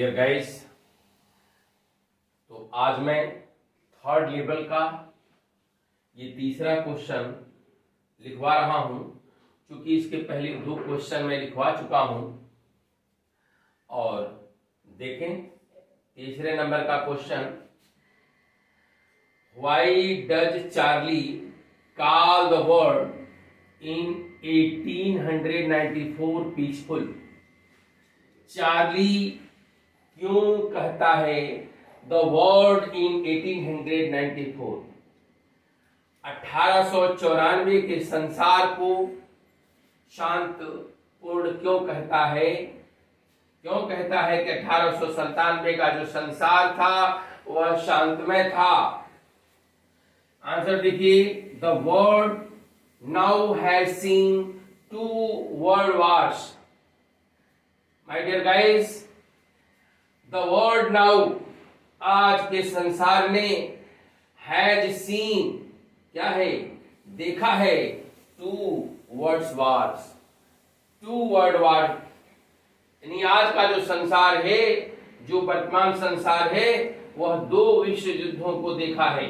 Dear guys, तो आज मैं थर्ड लेवल का ये तीसरा क्वेश्चन लिखवा रहा हूं, क्योंकि इसके पहले दो क्वेश्चन मैं लिखवा चुका हूं। और देखें तीसरे नंबर का question, why does Charlie call the world in 1894 peaceful. Charlie क्यों कहता है द वर्ल्ड इन 1894, 1894 के संसार को शांतपूर्ण क्यों कहता है? क्यों कहता है कि 1897 का जो संसार था वह शांतमय था? आंसर देखिए, the world now has seen 2 world wars. My dear guys, the world now, आज के संसार ने, हैज सीन, क्या है? देखा है, 2 वर्ल्ड वॉर्स, 2 वर्ल्ड वॉर। यानी आज का जो संसार है, जो वर्तमान संसार है, वह 2 विश्व युद्धों को देखा है।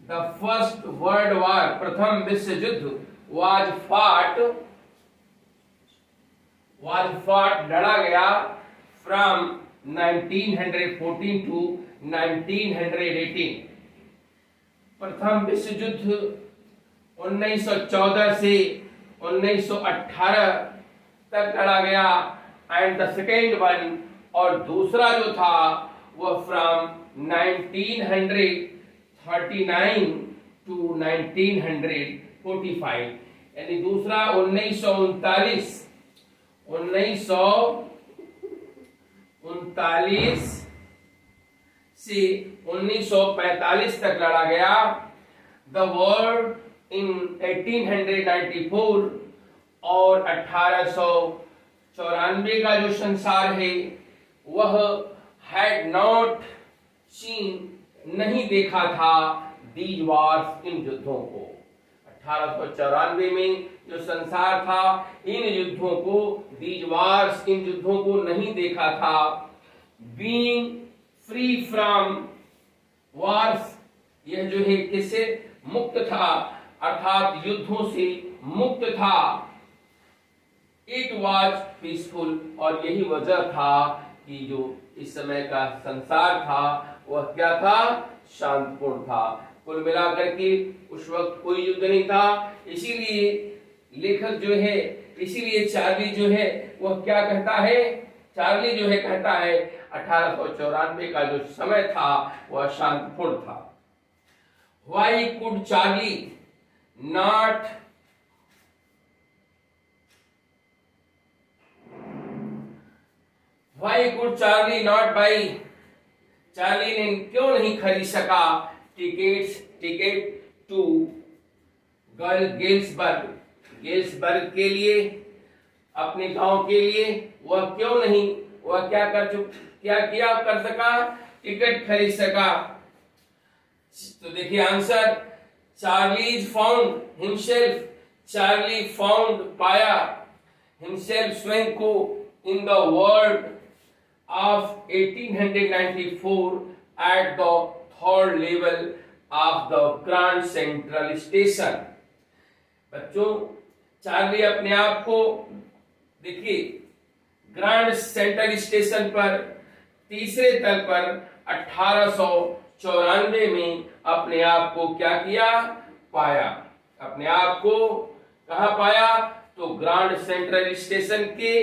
द फर्स्ट वर्ल्ड वॉर, प्रथम विश्व युद्ध, वाज फॉट, लड़ा गया फ्रॉम 1914 टू 1918। प्रथम विश्व युद्ध 1914 से 1918 तक लड़ा गया। एंड द सेकेंड वन, और दूसरा जो था वह फ्रॉम 1939 टू 1945, यानी दूसरा 1939 से 1945 तक लड़ा गया। द वर्ल्ड इन 1894, और 1894 का जो संसार है वह हैड नॉट सीन, नहीं देखा था, दीज वॉर्स, इन युद्धों को। 1894 में जो संसार था, इन युद्धों को, दीज वॉर्स, इन युद्धों को नहीं देखा था। बीइंग फ्री फ्रॉम वॉर्स, यह जो है किससे मुक्त था, अर्थात युद्धों से मुक्त था। इट वॉज पीसफुल, और यही वजह था कि जो इस समय का संसार था वह क्या था? शांतिपूर्ण था। कुल मिलाकर के उस वक्त कोई युद्ध नहीं था। इसीलिए लेखक जो है, इसीलिए चार्ली जो है वह क्या कहता है? चार्ली जो है कहता है 1894 का जो समय था वह शांतिपूर्ण था। Why could Charlie not buy? Charlie ने क्यों नहीं खरीद सका टिकट टू गेल्सबर्ग के लिए, अपने गांव के लिए? वह क्यों नहीं, वह क्या कर सका? टिकट खरीद सका। तो देखिए आंसर, चार्ली फाउंड, पाया हिमसेल्फ, स्वयं को, in the world of 1894 at the third level of the grand central station. बच्चों, चार्ली अपने आप को, देखिए, ग्रैंड सेंट्रल स्टेशन पर, तीसरे तल पर 1894 में अपने आप को क्या किया? पाया। अपने आप को कहां पाया? तो ग्रैंड सेंट्रल स्टेशन के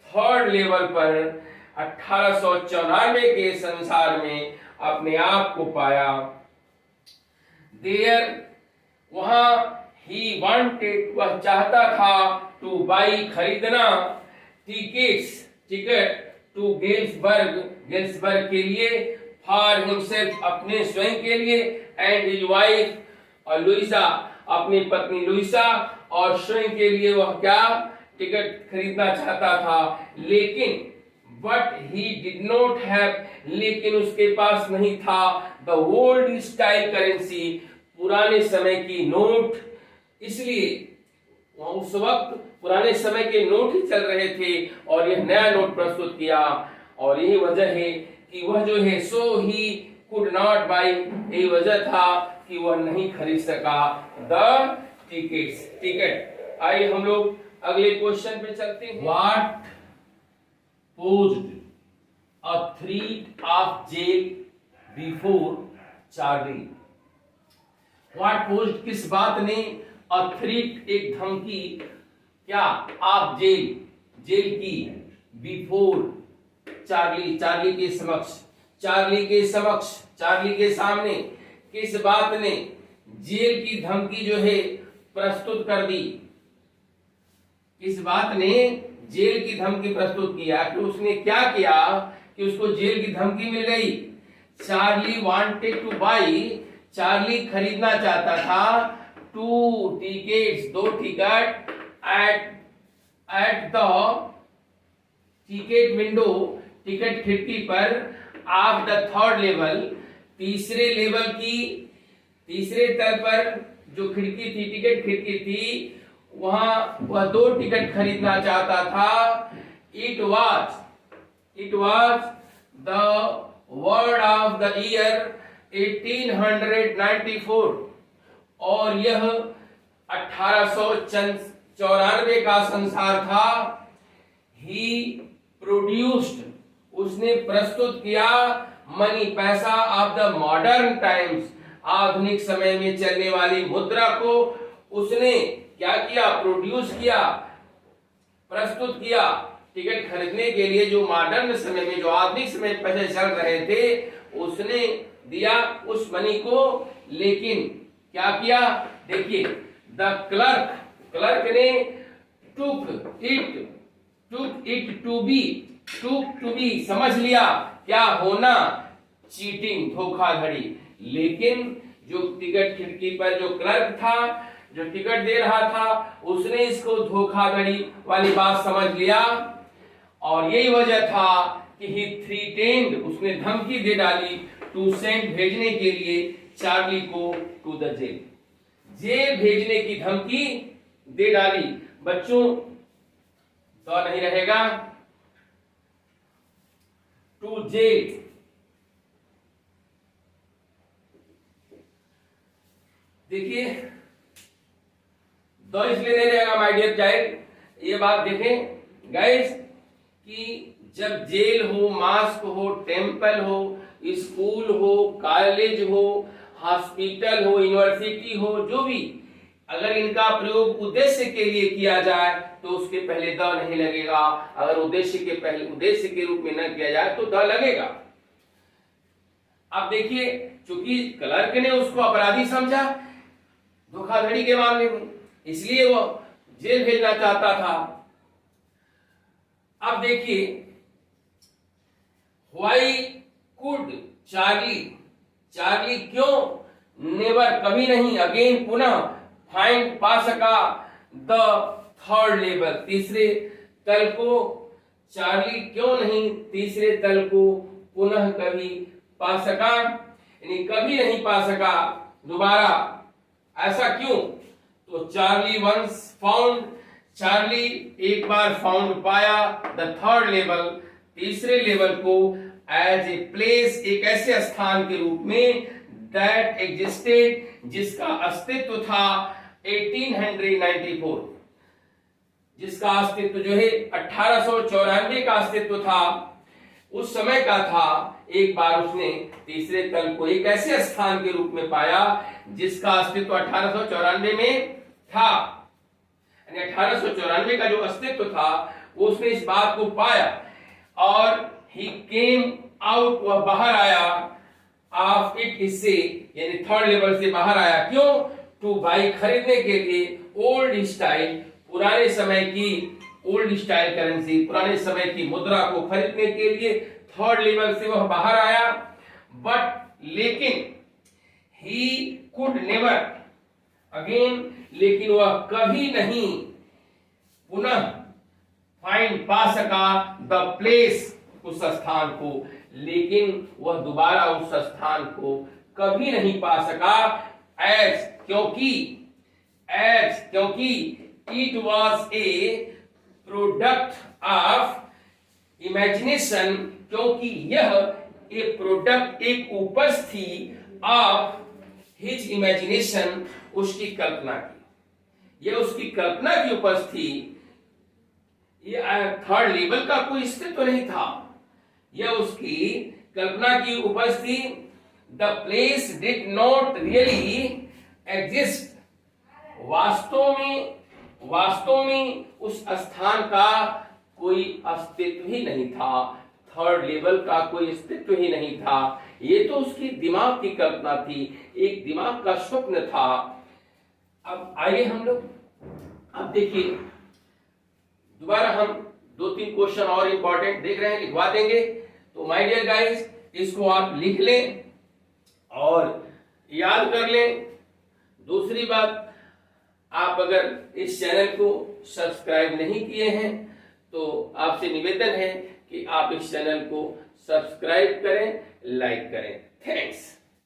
थर्ड लेवल पर 1894 के संसार में अपने आप को पाया। देयर, वहां, ही वांटेड, वह चाहता था, टू बाई, खरीदना, टिकट टू गेल्सबर्ग के लिए, फॉर हिमसेल्फ, अपने स्वयं के लिए, एंड हिज वाइफ, और लुइसा, अपनी पत्नी लुइसा, और स्वयं के लिए वह क्या? टिकट खरीदना चाहता था। लेकिन but he did not have, लेकिन उसके पास नहीं था, द ओल्ड स्टाइल करेंसी, पुराने समय की नोट। इसलिए उस वक्त पुराने समय के नोट ही चल रहे थे और यह नया नोट प्रस्तुत किया। और यही वजह है कि वह जो है सो ही कुड नॉट बाई, यही वजह था कि वह नहीं खरीद सका द टिकट। आइए हम लोग अगले क्वेश्चन पे चलते हैं। What posed a threat of jail before Charlie. What posed किस बात ने, अ थ्रेट एक धमकी, क्या, ऑफ जेल की, बिफोर चार्ली के समक्ष, चार्ली के सामने किस बात ने जेल की धमकी जो है प्रस्तुत कर दी। किस बात ने जेल की धमकी प्रस्तुत किया कि उसने क्या किया कि उसको जेल की धमकी मिल गई। Charlie wanted two by, Charlie खरीदना चाहता था, 2 tickets, 2 ticket at the ticket window, ticket खिड़की पर, ऑफ द थर्ड लेवल, तीसरे लेवल की, तीसरे तल पर जो खिड़की थी, टिकट खिड़की थी, वहां वह 2 टिकट खरीदना चाहता था। It was the word of the year 1894, और यह 1894 का संसार था। ही प्रोड्यूस्ड, उसने प्रस्तुत किया, मनी, पैसा, ऑफ द मॉडर्न टाइम्स, आधुनिक समय में चलने वाली मुद्रा को उसने क्या किया, प्रोड्यूस किया, प्रस्तुत किया। टिकट खरीदने के लिए जो मॉडर्न समय में, जो आधुनिक समय में पैसे चल रहे थे, उसने दिया उस मनी को। लेकिन क्या किया, देखिए, द क्लर्क ने टुक इट टू बी, समझ लिया, क्या होना, चीटिंग, धोखाधड़ी। लेकिन जो टिकट खिड़की पर जो क्लर्क था, जो टिकट दे रहा था, उसने इसको धोखाधड़ी वाली बात समझ लिया, और यही वजह था कि ही थ्रेटेंड, उसने धमकी दे डाली, टू सेंड, भेजने के लिए, चार्ली को टू द जेल भेजने की धमकी दे डाली। बच्चों तो नहीं रहेगा, टू जेल। देखिए, तो इसलिए नहीं रहेगा माय डियर चाइल्ड। ये बात देखें गाइस कि जब जेल हो, मास्क हो, टेम्पल हो, स्कूल हो, कॉलेज हो, हॉस्पिटल हो, यूनिवर्सिटी हो, जो भी, अगर इनका प्रयोग उद्देश्य के लिए किया जाए तो उसके पहले द नहीं लगेगा। अगर उद्देश्य के रूप में न किया जाए तो द लगेगा। अब देखिए, चूंकि क्लर्क ने उसको अपराधी समझा धोखाधड़ी के मामले में, इसलिए वो जेल भेजना चाहता था। अब देखिए, व्हाई कुड चार्ली क्यों, नेवर, कभी नहीं, अगेन, पुनः, फाइंड, पा सका, द थर्ड लेवल, तीसरे तल को, चार्ली क्यों नहीं तीसरे तल को पुनः कभी पा सका, यानी कभी नहीं पा सका दोबारा। ऐसा क्यों? तो चार्ली वंस फाउंड, चार्ली एक बार फाउंड, पाया, द थर्ड लेवल, तीसरे लेवल को, एज ए प्लेस, एक ऐसे स्थान के रूप में, दैट एग्जिस्टेड, जिसका अस्तित्व था, 1894, जिसका अस्तित्व जो है 1894 का अस्तित्व था, उस समय का था। एक बार उसने तीसरे तल को एक ऐसे स्थान के रूप में पाया जिसका अस्तित्व 1894 में था। 1894 का जो अस्तित्व था वो उसने इस बात को पाया, और ही केम आउट, वह बाहर आया, ऑफ इट, इससे, यानी थर्ड लेवल से बाहर आया। क्यों? टू बाई, खरीदने के लिए, ओल्ड स्टाइल, पुराने समय की, ओल्ड स्टाइल करेंसी, पुराने समय की मुद्रा को खरीदने के लिए थर्ड लेवल से वह बाहर आया। बट लेकिन ही कुड नेवर अगेन, लेकिन वह कभी नहीं पुनः फाइंड, पा सका, द प्लेस, उस स्थान को, लेकिन वह दोबारा उस स्थान को कभी नहीं पा सका। एज, क्योंकि it was a product of imagination, क्योंकि यह एक प्रोडक्ट, एक उपज थी ऑफ हिज इमेजिनेशन, उसकी कल्पना की, यह उसकी कल्पना की उपज थी। ये थर्ड लेवल का कोई अस्तित्व नहीं था, यह उसकी कल्पना की उपज थी। The place did not really exist, वास्तव में उस स्थान का कोई अस्तित्व ही नहीं था, थर्ड लेवल का कोई अस्तित्व ही नहीं था। ये तो उसकी दिमाग की कल्पना थी, एक दिमाग का स्वप्न था। अब आइए हम लोग, अब देखिए दोबारा हम 2-3 क्वेश्चन और इंपॉर्टेंट देख रहे हैं, लिखवा देंगे। तो माय डियर गाइस, इसको आप लिख लें और याद कर लें। दूसरी बात, आप अगर इस चैनल को सब्सक्राइब नहीं किए हैं तो आपसे निवेदन है कि आप इस चैनल को सब्सक्राइब करें, लाइक करें। थैंक्स।